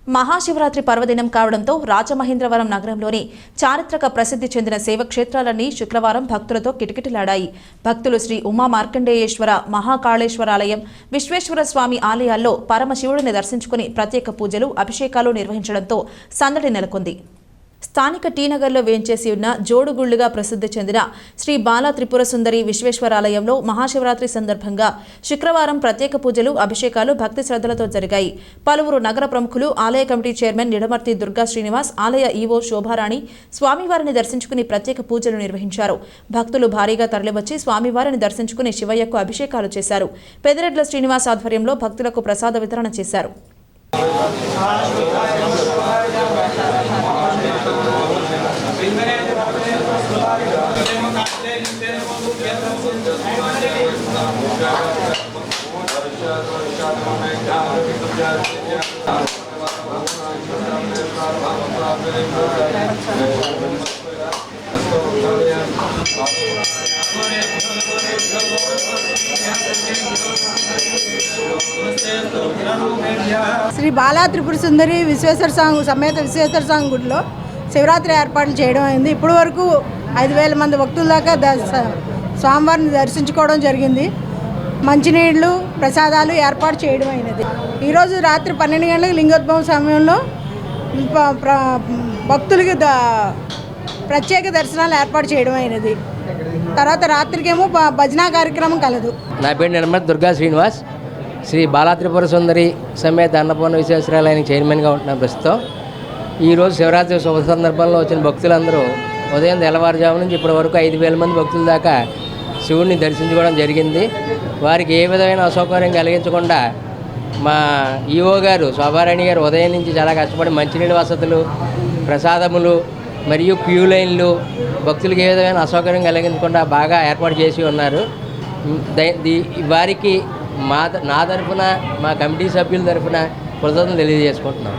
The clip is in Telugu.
మహాశివరాత్రి పర్వదినం కావడంతో రాజమహేంద్రవరం నగరంలోని చారిత్రక ప్రసిద్ధి చెందిన శైవక్షేత్రాలన్నీ శుక్రవారం భక్తులతో కిటకిటలాడాయి. భక్తులు శ్రీ ఉమా మార్కండేయేశ్వర, మహాకాళేశ్వర ఆలయం, విశ్వేశ్వర స్వామి ఆలయాల్లో పరమశివుడిని దర్శించుకుని ప్రత్యేక పూజలు, అభిషేకాలు నిర్వహించడంతో సందడి నెలకొంది. స్థానిక టీనగర్లో వేంచేసి ఉన్న జోడుగుళ్లుగా ప్రసిద్ధి చెందిన శ్రీ బాలా త్రిపుర సుందరి విశ్వేశ్వరాలయంలో మహాశివరాత్రి సందర్భంగా శుక్రవారం ప్రత్యేక పూజలు, అభిషేకాలు భక్తి శ్రద్ధలతో జరిగాయి. పలువురు నగర ప్రముఖులు, ఆలయ కమిటీ చైర్మన్ నిడమర్తి దుర్గా శ్రీనివాస్, ఆలయ ఈవో శోభారాణి స్వామివారిని దర్శించుకుని ప్రత్యేక పూజలు నిర్వహించారు. భక్తులు భారీగా తరలివచ్చి స్వామివారిని దర్శించుకుని శివయ్యకు అభిషేకాలు చేశారు. పెదిరెడ్ల శ్రీనివాస్ ఆధ్వర్యంలో భక్తులకు ప్రసాద వితరణ చేశారు. శ్రీ బాలా త్రిపుర సుందరి విశ్వేశ్వర స్వామి సమేత విశ్వేశ్వర స్వామి గుడిలో శివరాత్రి ఏర్పాట్లు చేయడం అయింది. ఇప్పటి వరకు 5,000 మంది భక్తుల దాకా స్వామివారిని దర్శించుకోవడం జరిగింది. మంచినీళ్లు, ప్రసాదాలు ఏర్పాటు చేయడం అయినది. ఈరోజు రాత్రి 12 గంటలకు లింగోద్భవం సమయంలో భక్తులకి ప్రత్యేక దర్శనాలు ఏర్పాటు చేయడం అయినది. తర్వాత రాత్రికేమో భజనా కార్యక్రమం కలదు. నా పేరు నిడమర్తి దుర్గా శ్రీనివాస్. శ్రీ బాలా త్రిపుర సుందరి సమేత అన్నపూర్ణ విశ్వేశ్వరాలయానికి చైర్మన్గా ఉంటున్నాను ప్రస్తుతం. ఈరోజు శివరాత్రి శుభ సందర్భంలో వచ్చిన భక్తులందరూ ఉదయం తెల్లవారుజాము నుంచి ఇప్పటి వరకు 5,000 మంది భక్తుల దాకా శివుడిని దర్శించుకోవడం జరిగింది. వారికి ఏ విధమైన అసౌకర్యం కలిగించకుండా మా ఈవో గారు శోభారాణి గారు ఉదయం నుంచి చాలా కష్టపడి మంచినీళ్ళ వసతులు, ప్రసాదములు మరియు క్యూ లైన్లు, భక్తులకు ఏ విధమైన అసౌకర్యం కలిగించకుండా బాగా ఏర్పాటు చేసి ఉన్నారు. వారికి నా తరఫున, మా కమిటీ సభ్యుల తరఫున కృతజ్ఞతలు తెలియజేసుకుంటున్నాం.